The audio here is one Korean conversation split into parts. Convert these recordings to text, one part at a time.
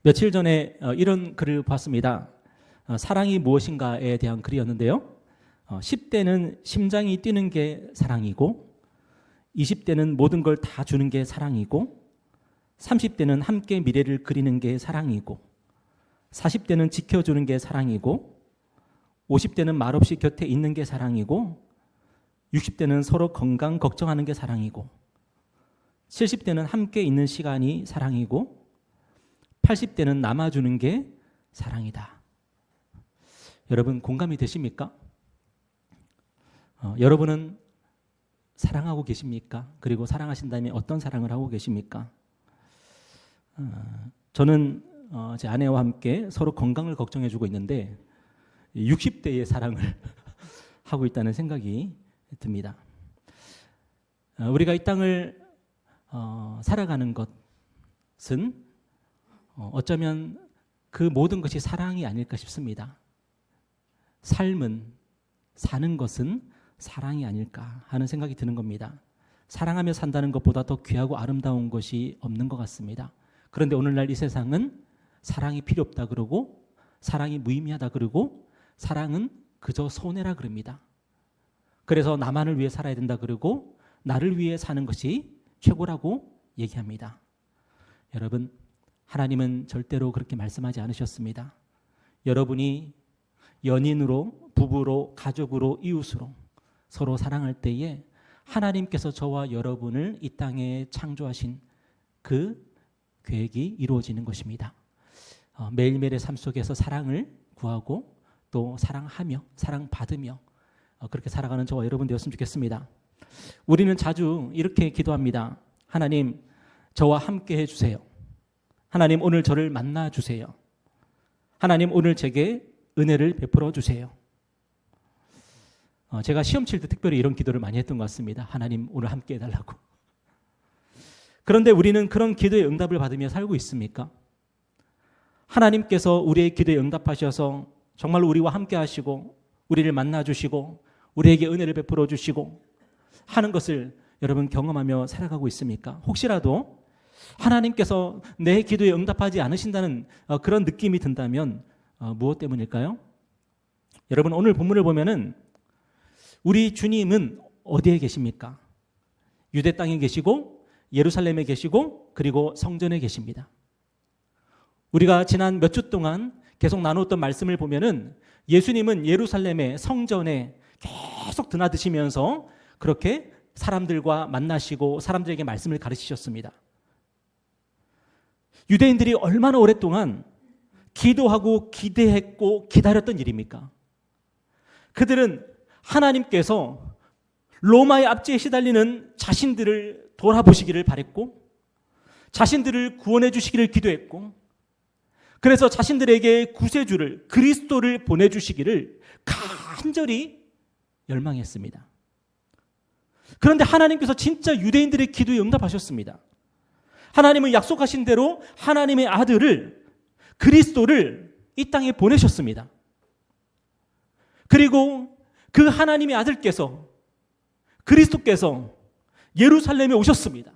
며칠 전에 이런 글을 봤습니다. 사랑이 무엇인가에 대한 글이었는데요. 10대는 심장이 뛰는 게 사랑이고 20대는 모든 걸 다 주는 게 사랑이고 30대는 함께 미래를 그리는 게 사랑이고 40대는 지켜주는 게 사랑이고 50대는 말없이 곁에 있는 게 사랑이고 60대는 서로 건강 걱정하는 게 사랑이고 70대는 함께 있는 시간이 사랑이고 80대는 남아주는 게 사랑이다. 여러분 공감이 되십니까? 여러분은 사랑하고 계십니까? 그리고 사랑하신다면 어떤 사랑을 하고 계십니까? 저는 제 아내와 함께 서로 건강을 걱정해주고 있는데 60대의 사랑을 하고 있다는 생각이 듭니다. 우리가 이 땅을 살아가는 것은 어쩌면 그 모든 것이 사랑이 아닐까 싶습니다. 삶은, 사는 것은 사랑이 아닐까 하는 생각이 드는 겁니다. 사랑하며 산다는 것보다 더 귀하고 아름다운 것이 없는 것 같습니다. 그런데 오늘날 이 세상은 사랑이 필요 없다 그러고 사랑이 무의미하다 그러고 사랑은 그저 손해라 그럽니다. 그래서 나만을 위해 살아야 된다 그러고 나를 위해 사는 것이 최고라고 얘기합니다. 여러분, 하나님은 절대로 그렇게 말씀하지 않으셨습니다. 여러분이 연인으로, 부부로, 가족으로, 이웃으로 서로 사랑할 때에 하나님께서 저와 여러분을 이 땅에 창조하신 그 계획이 이루어지는 것입니다. 매일매일의 삶 속에서 사랑을 구하고 또 사랑하며 사랑받으며 그렇게 살아가는 저와 여러분 되었으면 좋겠습니다. 우리는 자주 이렇게 기도합니다. 하나님, 저와 함께 해주세요. 하나님, 오늘 저를 만나주세요. 하나님, 오늘 제게 은혜를 베풀어 주세요. 제가 시험 칠 때 특별히 이런 기도를 많이 했던 것 같습니다. 하나님, 오늘 함께 해달라고. 그런데 우리는 그런 기도의 응답을 받으며 살고 있습니까? 하나님께서 우리의 기도에 응답하셔서 정말로 우리와 함께 하시고 우리를 만나주시고 우리에게 은혜를 베풀어 주시고 하는 것을 여러분 경험하며 살아가고 있습니까? 혹시라도 하나님께서 내 기도에 응답하지 않으신다는 그런 느낌이 든다면 무엇 때문일까요? 여러분, 오늘 본문을 보면은 우리 주님은 어디에 계십니까? 유대 땅에 계시고 예루살렘에 계시고 그리고 성전에 계십니다. 우리가 지난 몇 주 동안 계속 나누었던 말씀을 보면은 예수님은 예루살렘의 성전에 계속 드나드시면서 그렇게 사람들과 만나시고 사람들에게 말씀을 가르치셨습니다. 유대인들이 얼마나 오랫동안 기도하고 기대했고 기다렸던 일입니까? 그들은 하나님께서 로마의 압제에 시달리는 자신들을 돌아보시기를 바랬고 자신들을 구원해 주시기를 기도했고 그래서 자신들에게 구세주를 그리스도를 보내주시기를 간절히 열망했습니다. 그런데 하나님께서 진짜 유대인들의 기도에 응답하셨습니다. 하나님은 약속하신 대로 하나님의 아들을 그리스도를 이 땅에 보내셨습니다. 그리고 그 하나님의 아들께서 그리스도께서 예루살렘에 오셨습니다.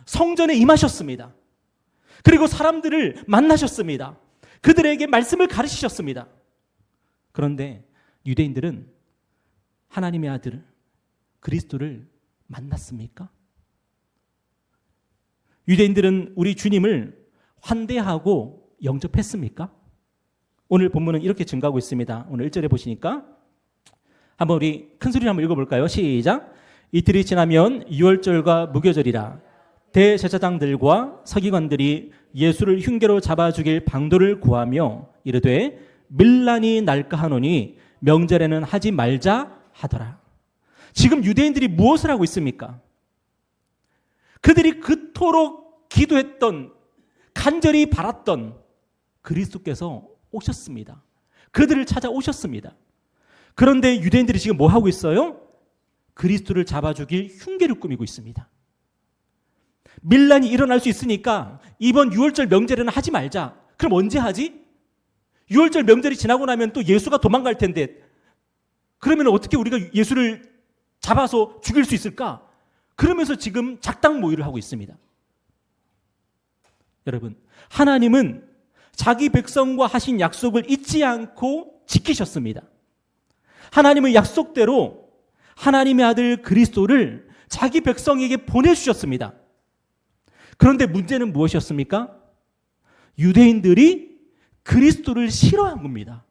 성전에 임하셨습니다. 그리고 사람들을 만나셨습니다. 그들에게 말씀을 가르치셨습니다. 그런데 유대인들은 하나님의 아들 그리스도를 만났습니까? 유대인들은 우리 주님을 환대하고 영접했습니까? 오늘 본문은 이렇게 증가하고 있습니다. 오늘 1절에 보시니까 한번 우리 큰 소리로 한번 읽어볼까요? 시작. 이틀이 지나면 유월절과 무교절이라 대제사장들과 서기관들이 예수를 흉계로 잡아 죽일 방도를 구하며 이르되 밀란이 날까 하노니 명절에는 하지 말자 하더라. 지금 유대인들이 무엇을 하고 있습니까? 그들이 그토록 기도했던 간절히 바랐던 그리스도께서 오셨습니다. 그들을 찾아오셨습니다. 그런데 유대인들이 지금 뭐 하고 있어요? 그리스도를 잡아 죽일 흉계를 꾸미고 있습니다. 밀란이 일어날 수 있으니까 이번 6월절 명절에는 하지 말자. 그럼 언제 하지? 6월절 명절이 지나고 나면 또 예수가 도망갈 텐데 그러면 어떻게 우리가 예수를 잡아서 죽일 수 있을까? 그러면서 지금 작당 모의를 하고 있습니다. 여러분, 하나님은 자기 백성과 하신 약속을 잊지 않고 지키셨습니다. 하나님의 약속대로 하나님의 아들 그리스도를 자기 백성에게 보내주셨습니다. 그런데 문제는 무엇이었습니까? 유대인들이 그리스도를 싫어한 겁니다.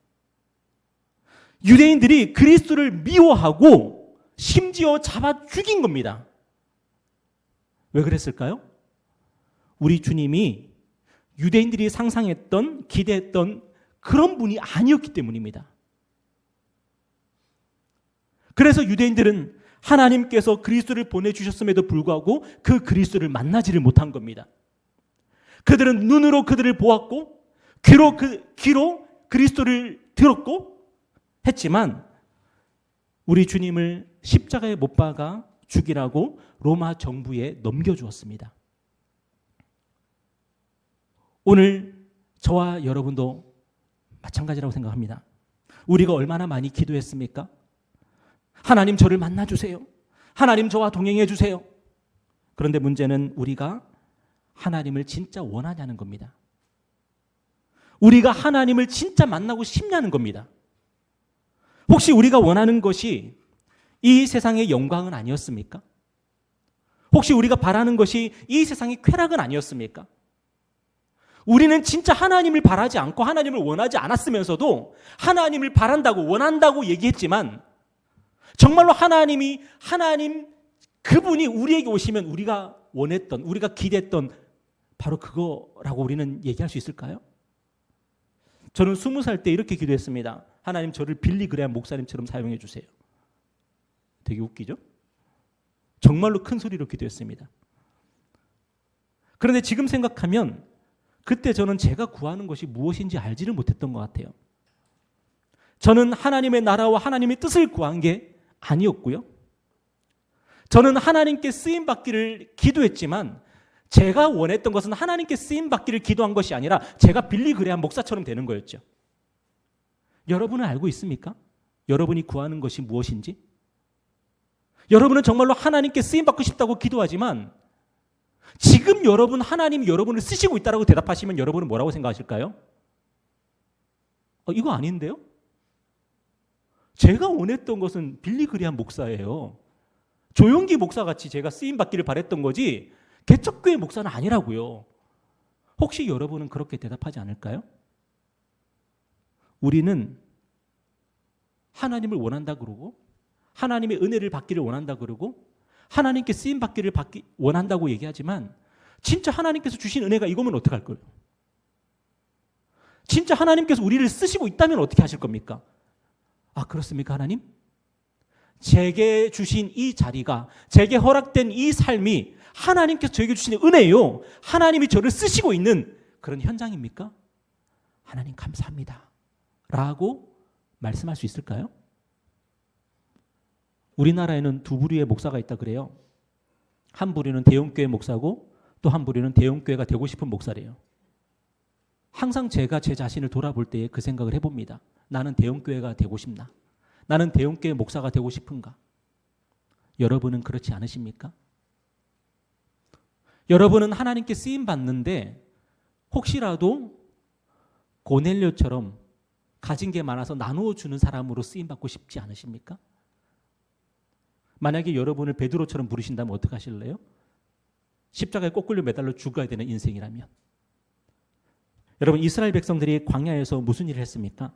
유대인들이 그리스도를 미워하고 심지어 잡아 죽인 겁니다. 왜 그랬을까요? 우리 주님이 유대인들이 상상했던, 기대했던 그런 분이 아니었기 때문입니다. 그래서 유대인들은 하나님께서 그리스도를 보내주셨음에도 불구하고 그 그리스도를 만나지를 못한 겁니다. 그들은 눈으로 그들을 보았고 귀로 그리스도를 들었고 했지만 우리 주님을 십자가에 못 박아 죽이라고 로마 정부에 넘겨주었습니다. 오늘 저와 여러분도 마찬가지라고 생각합니다. 우리가 얼마나 많이 기도했습니까? 하나님 저를 만나주세요. 하나님 저와 동행해 주세요. 그런데 문제는 우리가 하나님을 진짜 원하냐는 겁니다. 우리가 하나님을 진짜 만나고 싶냐는 겁니다. 혹시 우리가 원하는 것이 이 세상의 영광은 아니었습니까? 혹시 우리가 바라는 것이 이 세상의 쾌락은 아니었습니까? 우리는 진짜 하나님을 바라지 않고 하나님을 원하지 않았으면서도 하나님을 바란다고 원한다고 얘기했지만 정말로 하나님 그분이 우리에게 오시면 우리가 원했던, 우리가 기대했던 바로 그거라고 우리는 얘기할 수 있을까요? 저는 20살 때 이렇게 기도했습니다. 하나님 저를 빌리 그레이엄 목사님처럼 사용해 주세요. 되게 웃기죠? 정말로 큰 소리로 기도했습니다. 그런데 지금 생각하면 그때 저는 제가 구하는 것이 무엇인지 알지를 못했던 것 같아요. 저는 하나님의 나라와 하나님의 뜻을 구한 게 아니었고요. 저는 하나님께 쓰임받기를 기도했지만 제가 원했던 것은 하나님께 쓰임받기를 기도한 것이 아니라 제가 빌리 그레이엄 목사처럼 되는 거였죠. 여러분은 알고 있습니까? 여러분이 구하는 것이 무엇인지? 여러분은 정말로 하나님께 쓰임받고 싶다고 기도하지만 지금 하나님이 여러분을 쓰시고 있다고 대답하시면 여러분은 뭐라고 생각하실까요? 이거 아닌데요? 제가 원했던 것은 빌리 그레이엄 목사예요. 조용기 목사같이 제가 쓰임받기를 바랬던 거지 개척교회 목사는 아니라고요. 혹시 여러분은 그렇게 대답하지 않을까요? 우리는 하나님을 원한다 그러고 하나님의 은혜를 받기를 원한다 그러고 하나님께 쓰임받기를 원한다고 얘기하지만 진짜 하나님께서 주신 은혜가 이거면 어떡할 거예요? 진짜 하나님께서 우리를 쓰시고 있다면 어떻게 하실 겁니까? 그렇습니까 하나님? 제게 주신 이 자리가, 제게 허락된 이 삶이 하나님께서 저에게 주신 은혜요. 하나님이 저를 쓰시고 있는 그런 현장입니까? 하나님 감사합니다. 라고 말씀할 수 있을까요? 우리나라에는 두 부류의 목사가 있다 그래요. 한 부류는 대형교회 목사고 또 한 부류는 대형교회가 되고 싶은 목사래요. 항상 제가 제 자신을 돌아볼 때에 그 생각을 해봅니다. 나는 대형교회가 되고 싶나? 나는 대형교회 목사가 되고 싶은가? 여러분은 그렇지 않으십니까? 여러분은 하나님께 쓰임받는데 혹시라도 고넬료처럼 가진 게 많아서 나누어 주는 사람으로 쓰임받고 싶지 않으십니까? 만약에 여러분을 베드로처럼 부르신다면 어떻게 하실래요? 십자가에 꼬끌려 매달려 죽어야 되는 인생이라면. 여러분 이스라엘 백성들이 광야에서 무슨 일을 했습니까?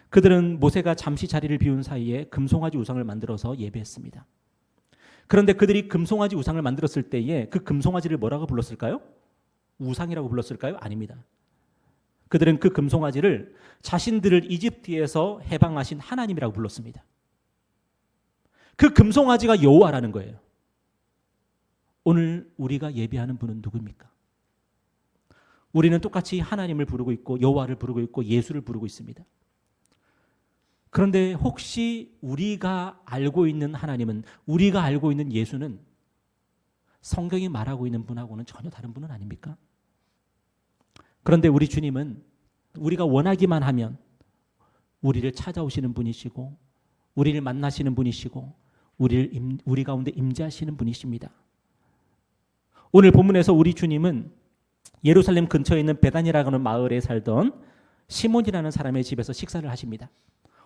그들은 모세가 잠시 자리를 비운 사이에 금송아지 우상을 만들어서 예배했습니다. 그런데 그들이 금송아지 우상을 만들었을 때에 그 금송아지를 뭐라고 불렀을까요? 우상이라고 불렀을까요? 아닙니다. 그들은 그 금송아지를 자신들을 이집트에서 해방하신 하나님이라고 불렀습니다. 그 금송아지가 여호와라는 거예요. 오늘 우리가 예배하는 분은 누구입니까? 우리는 똑같이 하나님을 부르고 있고 여호와를 부르고 있고 예수를 부르고 있습니다. 그런데 혹시 우리가 알고 있는 하나님은, 우리가 알고 있는 예수는 성경이 말하고 있는 분하고는 전혀 다른 분은 아닙니까? 그런데 우리 주님은 우리가 원하기만 하면 우리를 찾아오시는 분이시고 우리를 만나시는 분이시고 우리 가운데 임재하시는 분이십니다. 오늘 본문에서 우리 주님은 예루살렘 근처에 있는 베단이라고 하는 마을에 살던 시몬이라는 사람의 집에서 식사를 하십니다.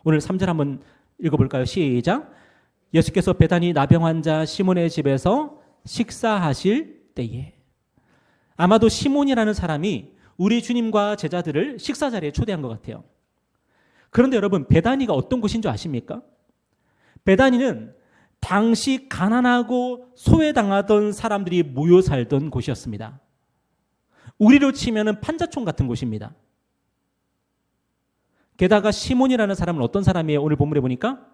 오늘 3절 한번 읽어볼까요? 시작. 예수께서 베다니 나병 환자 시몬의 집에서 식사하실 때에. 아마도 시몬이라는 사람이 우리 주님과 제자들을 식사 자리에 초대한 것 같아요. 그런데 여러분, 베다니가 어떤 곳인 줄 아십니까? 베다니는 당시 가난하고 소외당하던 사람들이 모여 살던 곳이었습니다. 우리로 치면은 판자촌 같은 곳입니다. 게다가 시몬이라는 사람은 어떤 사람이에요? 오늘 본문에 보니까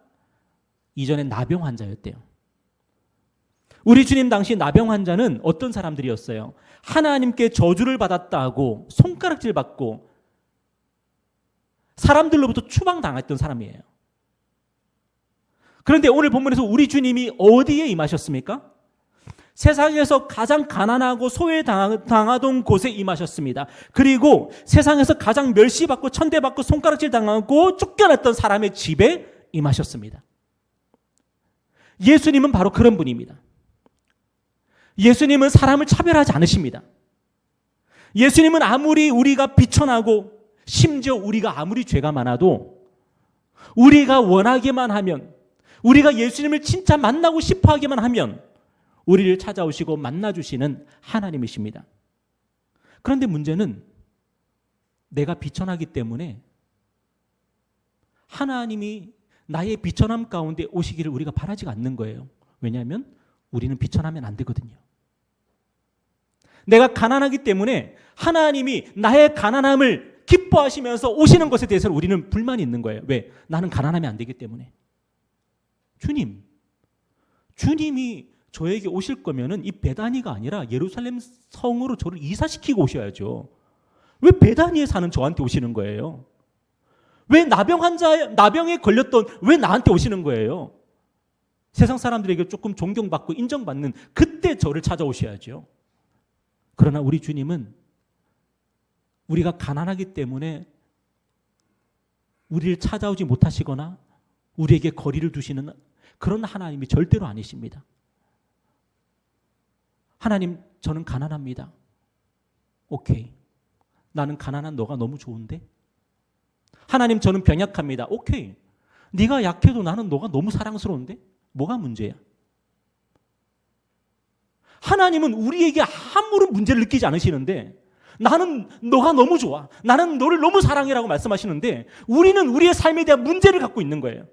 이전에 나병 환자였대요. 우리 주님 당시 나병 환자는 어떤 사람들이었어요? 하나님께 저주를 받았다고 손가락질 받고 사람들로부터 추방당했던 사람이에요. 그런데 오늘 본문에서 우리 주님이 어디에 임하셨습니까? 세상에서 가장 가난하고 소외당하던 곳에 임하셨습니다. 그리고 세상에서 가장 멸시받고 천대받고 손가락질 당하고 쫓겨났던 사람의 집에 임하셨습니다. 예수님은 바로 그런 분입니다. 예수님은 사람을 차별하지 않으십니다. 예수님은 아무리 우리가 비천하고 심지어 우리가 아무리 죄가 많아도 우리가 원하기만 하면, 우리가 예수님을 진짜 만나고 싶어 하기만 하면 우리를 찾아오시고 만나주시는 하나님이십니다. 그런데 문제는 내가 비천하기 때문에 하나님이 나의 비천함 가운데 오시기를 우리가 바라지 않는 거예요. 왜냐하면 우리는 비천하면 안 되거든요. 내가 가난하기 때문에 하나님이 나의 가난함을 기뻐하시면서 오시는 것에 대해서 우리는 불만이 있는 거예요. 왜? 나는 가난하면 안 되기 때문에. 주님이 저에게 오실 거면은 이 베다니가 아니라 예루살렘 성으로 저를 이사시키고 오셔야죠. 왜 베다니에 사는 저한테 오시는 거예요? 왜 나병에 걸렸던 왜 나한테 오시는 거예요? 세상 사람들에게 조금 존경받고 인정받는 그때 저를 찾아오셔야죠. 그러나 우리 주님은 우리가 가난하기 때문에 우리를 찾아오지 못하시거나 우리에게 거리를 두시는 그런 하나님이 절대로 아니십니다. 하나님, 저는 가난합니다. 오케이. 나는 가난한 너가 너무 좋은데? 하나님, 저는 병약합니다. 오케이. 네가 약해도 나는 너가 너무 사랑스러운데? 뭐가 문제야? 하나님은 우리에게 아무런 문제를 느끼지 않으시는데 나는 너가 너무 좋아. 나는 너를 너무 사랑해라고 말씀하시는데 우리는 우리의 삶에 대한 문제를 갖고 있는 거예요.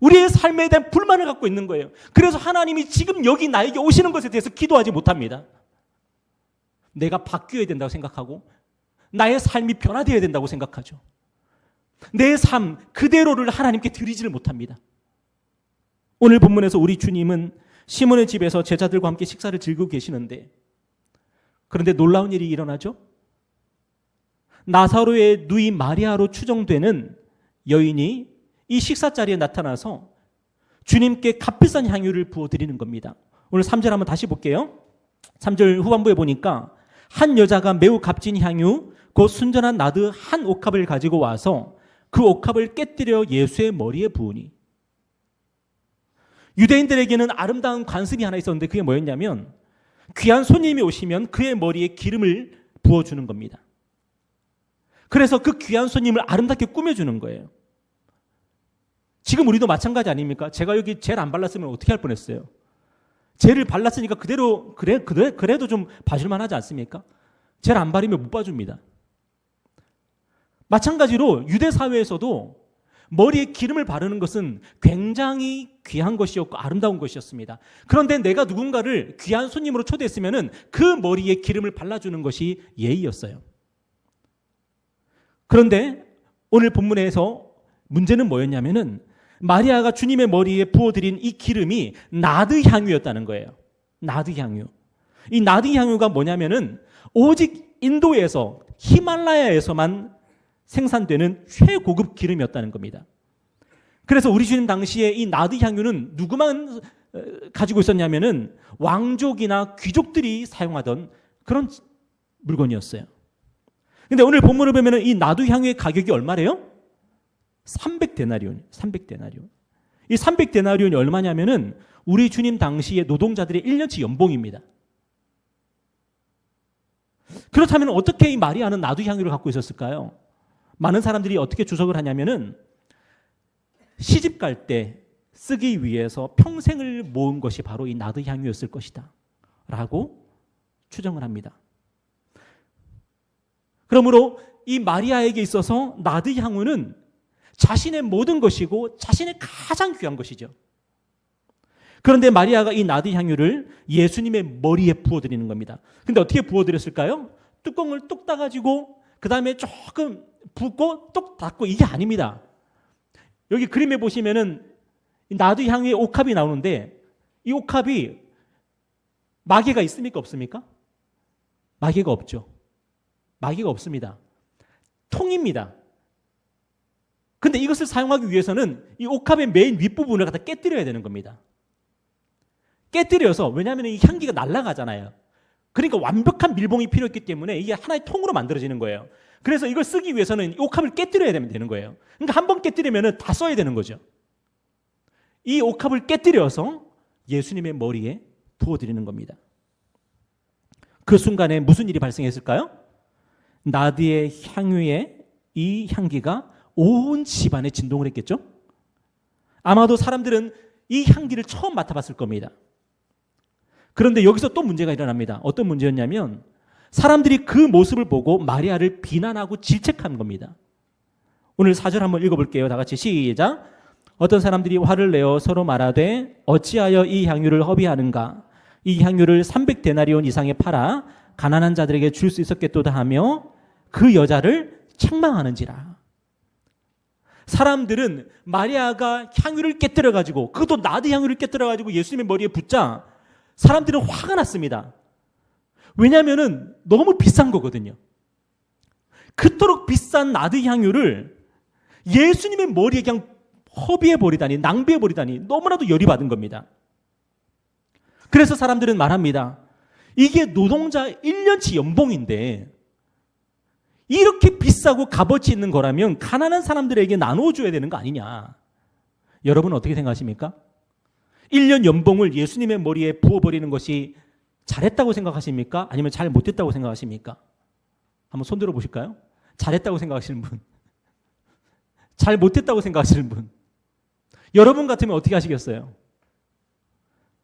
우리의 삶에 대한 불만을 갖고 있는 거예요. 그래서 하나님이 지금 여기 나에게 오시는 것에 대해서 기도하지 못합니다. 내가 바뀌어야 된다고 생각하고 나의 삶이 변화되어야 된다고 생각하죠. 내 삶 그대로를 하나님께 드리지를 못합니다. 오늘 본문에서 우리 주님은 시몬의 집에서 제자들과 함께 식사를 즐기고 계시는데, 그런데 놀라운 일이 일어나죠. 나사로의 누이 마리아로 추정되는 여인이 이 식사 자리에 나타나서 주님께 값비싼 향유를 부어드리는 겁니다. 오늘 3절 한번 다시 볼게요. 3절 후반부에 보니까 한 여자가 매우 값진 향유 곧 순전한 나드 한 옥합을 가지고 와서 그 옥합을 깨뜨려 예수의 머리에 부으니. 유대인들에게는 아름다운 관습이 하나 있었는데 그게 뭐였냐면 귀한 손님이 오시면 그의 머리에 기름을 부어주는 겁니다. 그래서 그 귀한 손님을 아름답게 꾸며주는 거예요. 지금 우리도 마찬가지 아닙니까? 제가 여기 젤 안 발랐으면 어떻게 할 뻔했어요? 젤을 발랐으니까 그래도 좀 봐줄만 하지 않습니까? 젤 안 바르면 못 봐줍니다. 마찬가지로 유대 사회에서도 머리에 기름을 바르는 것은 굉장히 귀한 것이었고 아름다운 것이었습니다. 그런데 내가 누군가를 귀한 손님으로 초대했으면 그 머리에 기름을 발라주는 것이 예의였어요. 그런데 오늘 본문에서 문제는 뭐였냐면은 마리아가 주님의 머리에 부어드린 이 기름이 나드 향유였다는 거예요. 나드 향유. 이 나드 향유가 뭐냐면은 오직 인도에서 히말라야에서만 생산되는 최고급 기름이었다는 겁니다. 그래서 우리 주님 당시에 이 나드 향유는 누구만 가지고 있었냐면은 왕족이나 귀족들이 사용하던 그런 물건이었어요. 근데 오늘 본문을 보면은 이 나드 향유의 가격이 얼마래요? 300데나리온. 300데나리온. 이 300데나리온이 얼마냐면은 우리 주님 당시의 노동자들의 1년치 연봉입니다. 그렇다면 어떻게 이 마리아는 나두 향유를 갖고 있었을까요? 많은 사람들이 어떻게 주석을 하냐면은 시집 갈 때 쓰기 위해서 평생을 모은 것이 바로 이 나두 향유였을 것이다 라고 추정을 합니다. 그러므로 이 마리아에게 있어서 나드 향유는 자신의 모든 것이고 자신의 가장 귀한 것이죠. 그런데 마리아가 이 나드 향유를 예수님의 머리에 부어드리는 겁니다. 근데 어떻게 부어드렸을까요? 뚜껑을 뚝 따가지고 그 다음에 조금 붓고 뚝 닫고 이게 아닙니다. 여기 그림에 보시면은 나드 향유의 옥합이 나오는데 이 옥합이 마개가 있습니까? 없습니까? 마개가 없죠. 마개가 없습니다. 통입니다. 근데 이것을 사용하기 위해서는 이 옥합의 메인 윗부분을 갖다 깨뜨려야 되는 겁니다. 깨뜨려서, 왜냐하면 이 향기가 날아가잖아요. 그러니까 완벽한 밀봉이 필요했기 때문에 이게 하나의 통으로 만들어지는 거예요. 그래서 이걸 쓰기 위해서는 이 옥합을 깨뜨려야 되는 거예요. 그러니까 한 번 깨뜨리면 다 써야 되는 거죠. 이 옥합을 깨뜨려서 예수님의 머리에 부어드리는 겁니다. 그 순간에 무슨 일이 발생했을까요? 나드의 향유의 이 향기가 온 집안에 진동을 했겠죠? 아마도 사람들은 이 향기를 처음 맡아봤을 겁니다. 그런데 여기서 또 문제가 일어납니다. 어떤 문제였냐면 사람들이 그 모습을 보고 마리아를 비난하고 질책한 겁니다. 오늘 4절 한번 읽어볼게요. 다 같이 시작. 어떤 사람들이 화를 내어 서로 말하되 어찌하여 이 향유를 허비하는가? 이 향유를 300데나리온 이상에 팔아 가난한 자들에게 줄 수 있었겠도다 하며 그 여자를 책망하는지라. 사람들은 마리아가 향유를 깨뜨려가지고, 그것도 나드 향유를 깨뜨려가지고 예수님의 머리에 붓자 사람들은 화가 났습니다. 왜냐하면 너무 비싼 거거든요. 그토록 비싼 나드 향유를 예수님의 머리에 그냥 허비해버리다니, 낭비해버리다니 너무나도 열이 받은 겁니다. 그래서 사람들은 말합니다. 이게 노동자 1년치 연봉인데 이렇게 비싸고 값어치 있는 거라면 가난한 사람들에게 나눠줘야 되는 거 아니냐. 여러분 어떻게 생각하십니까? 1년 연봉을 예수님의 머리에 부어버리는 것이 잘했다고 생각하십니까? 아니면 잘 못했다고 생각하십니까? 한번 손 들어보실까요? 잘했다고 생각하시는 분, 잘 못했다고 생각하시는 분, 여러분 같으면 어떻게 하시겠어요?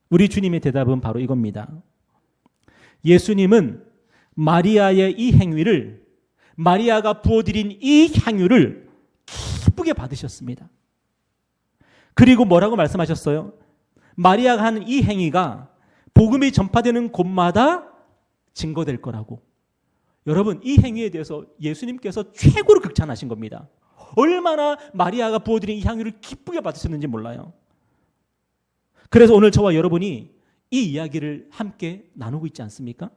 우리 주님의 대답은 바로 이겁니다. 예수님은 마리아의 이 행위를, 마리아가 부어드린 이 향유를 기쁘게 받으셨습니다. 그리고 뭐라고 말씀하셨어요? 마리아가 하는 이 행위가 복음이 전파되는 곳마다 증거될 거라고. 여러분, 이 행위에 대해서 예수님께서 최고로 극찬하신 겁니다. 얼마나 마리아가 부어드린 이 향유를 기쁘게 받으셨는지 몰라요. 그래서 오늘 저와 여러분이 이 이야기를 함께 나누고 있지 않습니까?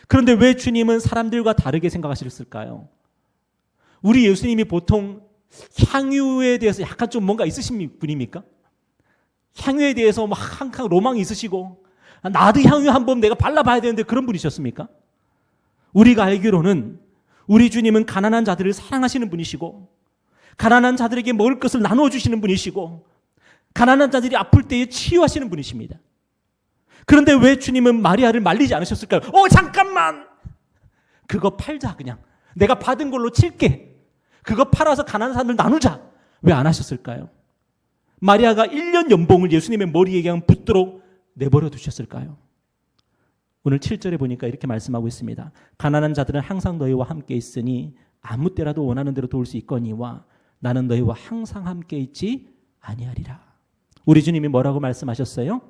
그런데 왜 주님은 사람들과 다르게 생각하셨을까요? 우리 예수님이 보통 향유에 대해서 약간 좀 뭔가 있으신 분입니까? 향유에 대해서 막 항상 로망이 있으시고 나도 향유 한번 내가 발라봐야 되는데 그런 분이셨습니까? 우리가 알기로는 우리 주님은 가난한 자들을 사랑하시는 분이시고 가난한 자들에게 먹을 것을 나누어 주시는 분이시고 가난한 자들이 아플 때에 치유하시는 분이십니다. 그런데 왜 주님은 마리아를 말리지 않으셨을까요? 잠깐만! 그거 팔자 그냥. 내가 받은 걸로 칠게. 그거 팔아서 가난한 사람들 나누자. 왜 안 하셨을까요? 마리아가 1년 연봉을 예수님의 머리에 그냥 붓도록 내버려 두셨을까요? 오늘 7절에 보니까 이렇게 말씀하고 있습니다. 가난한 자들은 항상 너희와 함께 있으니 아무 때라도 원하는 대로 도울 수 있거니와 나는 너희와 항상 함께 있지 아니하리라. 우리 주님이 뭐라고 말씀하셨어요?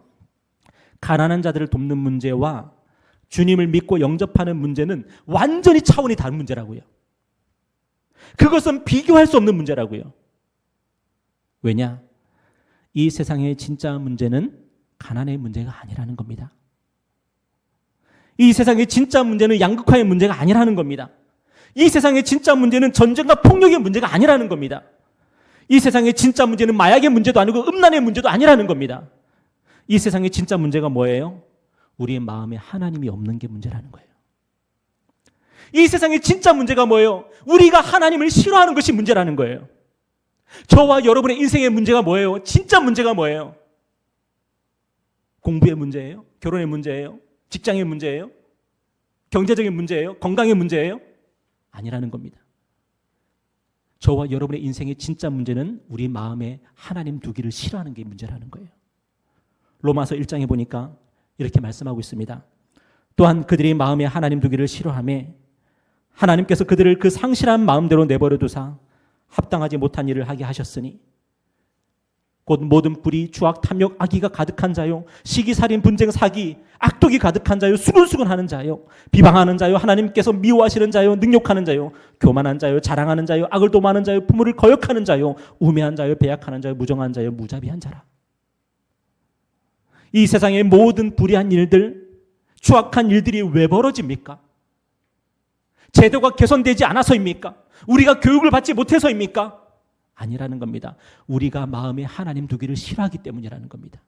가난한 자들을 돕는 문제와 주님을 믿고 영접하는 문제는 완전히 차원이 다른 문제라고요. 그것은 비교할 수 없는 문제라고요. 왜냐? 이 세상의 진짜 문제는 가난의 문제가 아니라는 겁니다. 이 세상의 진짜 문제는 양극화의 문제가 아니라는 겁니다. 이 세상의 진짜 문제는 전쟁과 폭력의 문제가 아니라는 겁니다. 이 세상의 진짜 문제는 마약의 문제도 아니고 음란의 문제도 아니라는 겁니다. 이 세상의 진짜 문제가 뭐예요? 우리의 마음에 하나님이 없는 게 문제라는 거예요. 이 세상의 진짜 문제가 뭐예요? 우리가 하나님을 싫어하는 것이 문제라는 거예요. 저와 여러분의 인생의 문제가 뭐예요? 진짜 문제가 뭐예요? 공부의 문제예요? 결혼의 문제예요? 직장의 문제예요? 경제적인 문제예요? 건강의 문제예요? 아니라는 겁니다. 저와 여러분의 인생의 진짜 문제는 우리 마음에 하나님 두기를 싫어하는 게 문제라는 거예요. 로마서 1장에 보니까 이렇게 말씀하고 있습니다. 또한 그들이 마음에 하나님 두기를 싫어하며 하나님께서 그들을 그 상실한 마음대로 내버려 두사 합당하지 못한 일을 하게 하셨으니 곧 모든 불의, 추악, 탐욕, 악의가 가득한 자요, 시기살인, 분쟁, 사기, 악독이 가득한 자요, 수근수근하는 자요, 비방하는 자요, 하나님께서 미워하시는 자요, 능욕하는 자요, 교만한 자요, 자랑하는 자요, 악을 도모하는 자요, 부모를 거역하는 자요, 우매한 자요, 배약하는 자요, 무정한 자요, 무자비한 자라. 이 세상의 모든 불의한 일들, 추악한 일들이 왜 벌어집니까? 제도가 개선되지 않아서입니까? 우리가 교육을 받지 못해서입니까? 아니라는 겁니다. 우리가 마음에 하나님 두기를 싫어하기 때문이라는 겁니다.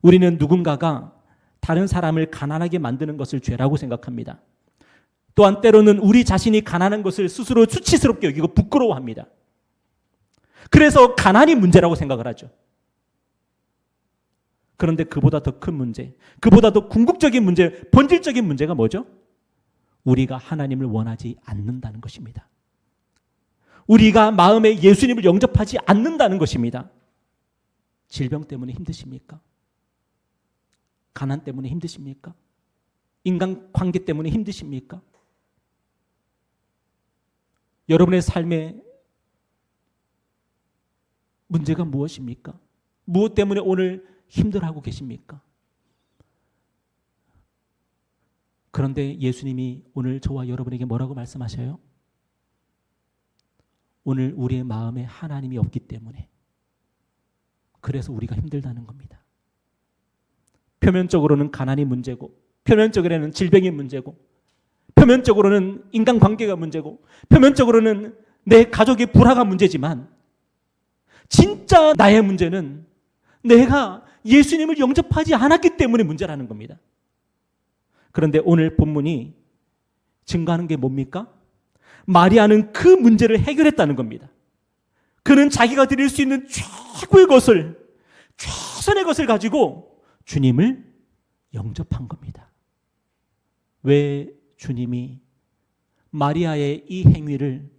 우리는 누군가가 다른 사람을 가난하게 만드는 것을 죄라고 생각합니다. 또한 때로는 우리 자신이 가난한 것을 스스로 수치스럽게 여기고 부끄러워합니다. 그래서 가난이 문제라고 생각을 하죠. 그런데 그보다 더 큰 문제, 그보다 더 궁극적인 문제, 본질적인 문제가 뭐죠? 우리가 하나님을 원하지 않는다는 것입니다. 우리가 마음에 예수님을 영접하지 않는다는 것입니다. 질병 때문에 힘드십니까? 가난 때문에 힘드십니까? 인간관계 때문에 힘드십니까? 여러분의 삶의 문제가 무엇입니까? 무엇 때문에 오늘 힘들어하고 계십니까? 그런데 예수님이 오늘 저와 여러분에게 뭐라고 말씀하셔요? 오늘 우리의 마음에 하나님이 없기 때문에 그래서 우리가 힘들다는 겁니다. 표면적으로는 가난이 문제고 표면적으로는 질병이 문제고 표면적으로는 인간관계가 문제고 표면적으로는 내 가족의 불화가 문제지만 진짜 나의 문제는 내가 예수님을 영접하지 않았기 때문에 문제라는 겁니다. 그런데 오늘 본문이 증거하는 게 뭡니까? 마리아는 그 문제를 해결했다는 겁니다. 그는 자기가 드릴 수 있는 최고의 것을, 최선의 것을 가지고 주님을 영접한 겁니다. 왜 주님이 마리아의 이 행위를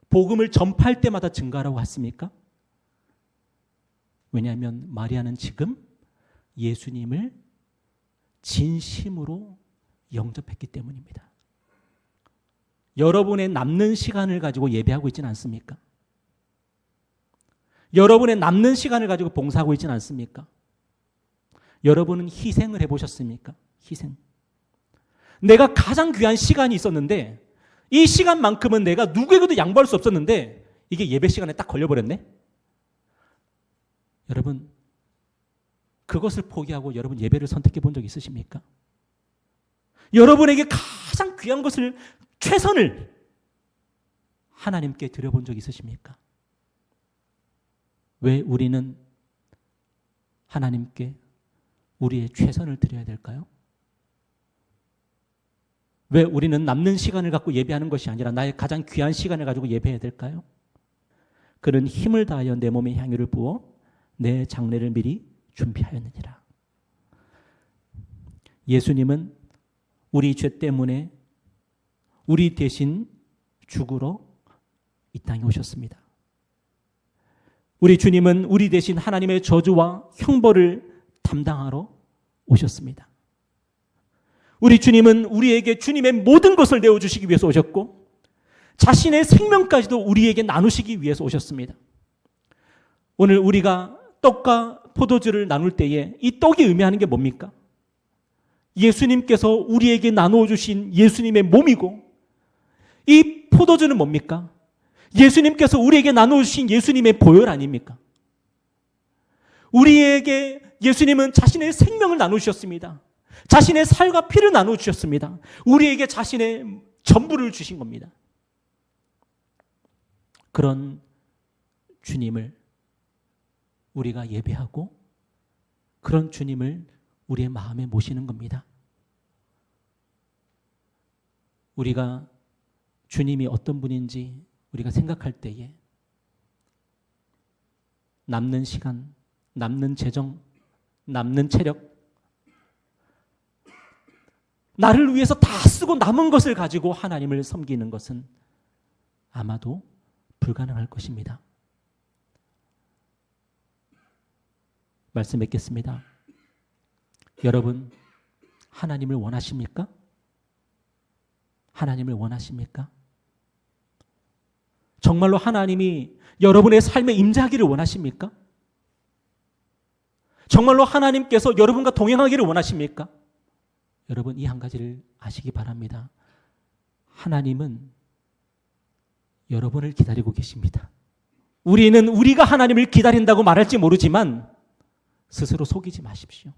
복음을 전파할 때마다 증거하라고 했습니까? 왜냐하면 마리아는 지금 예수님을 진심으로 영접했기 때문입니다. 여러분의 남는 시간을 가지고 예배하고 있지는 않습니까? 여러분의 남는 시간을 가지고 봉사하고 있지는 않습니까? 여러분은 희생을 해보셨습니까? 희생. 내가 가장 귀한 시간이 있었는데 이 시간만큼은 내가 누구에게도 양보할 수 없었는데 이게 예배 시간에 딱 걸려버렸네? 여러분, 그것을 포기하고 여러분 예배를 선택해 본 적 있으십니까? 여러분에게 가장 귀한 것을, 최선을 하나님께 드려본 적 있으십니까? 왜 우리는 하나님께 우리의 최선을 드려야 될까요? 왜 우리는 남는 시간을 갖고 예배하는 것이 아니라 나의 가장 귀한 시간을 가지고 예배해야 될까요? 그는 힘을 다하여 내 몸에 향유를 부어 내 장례를 미리 준비하였느니라. 예수님은 우리 죄 때문에 우리 대신 죽으러 이 땅에 오셨습니다. 우리 주님은 우리 대신 하나님의 저주와 형벌을 담당하러 오셨습니다. 우리 주님은 우리에게 주님의 모든 것을 내어주시기 위해서 오셨고 자신의 생명까지도 우리에게 나누시기 위해서 오셨습니다. 오늘 우리가 떡과 포도주를 나눌 때에 이 떡이 의미하는 게 뭡니까? 예수님께서 우리에게 나누어 주신 예수님의 몸이고 이 포도주는 뭡니까? 예수님께서 우리에게 나누어 주신 예수님의 보혈 아닙니까? 우리에게 예수님은 자신의 생명을 나누셨습니다. 자신의 살과 피를 나누어 주셨습니다. 우리에게 자신의 전부를 주신 겁니다. 그런 주님을 우리가 예배하고 그런 주님을 우리의 마음에 모시는 겁니다. 우리가 주님이 어떤 분인지 우리가 생각할 때에 남는 시간, 남는 재정, 남는 체력, 나를 위해서 다 쓰고 남은 것을 가지고 하나님을 섬기는 것은 아마도 불가능할 것입니다. 말씀 맺겠습니다. 여러분, 하나님을 원하십니까? 하나님을 원하십니까? 정말로 하나님이 여러분의 삶에 임재하기를 원하십니까? 정말로 하나님께서 여러분과 동행하기를 원하십니까? 여러분, 이 한 가지를 아시기 바랍니다. 하나님은 여러분을 기다리고 계십니다. 우리는 우리가 하나님을 기다린다고 말할지 모르지만 스스로 속이지 마십시오.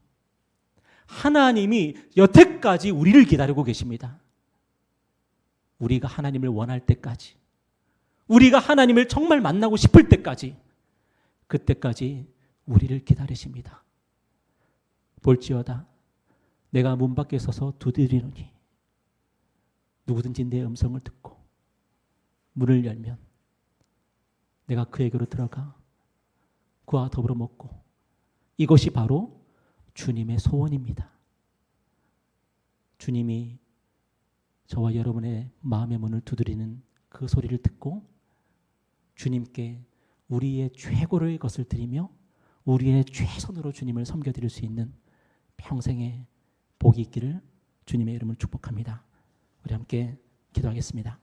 하나님이 여태까지 우리를 기다리고 계십니다. 우리가 하나님을 원할 때까지, 우리가 하나님을 정말 만나고 싶을 때까지, 그때까지 우리를 기다리십니다. 볼지어다 내가 문 밖에 서서 두드리노니 누구든지 내 음성을 듣고 문을 열면 내가 그에게로 들어가 그와 더불어 먹고, 이것이 바로 주님의 소원입니다. 주님이 저와 여러분의 마음의 문을 두드리는 그 소리를 듣고 주님께 우리의 최고의 것을 드리며 우리의 최선으로 주님을 섬겨드릴 수 있는 평생의 복이 있기를 주님의 이름으로 축복합니다. 우리 함께 기도하겠습니다.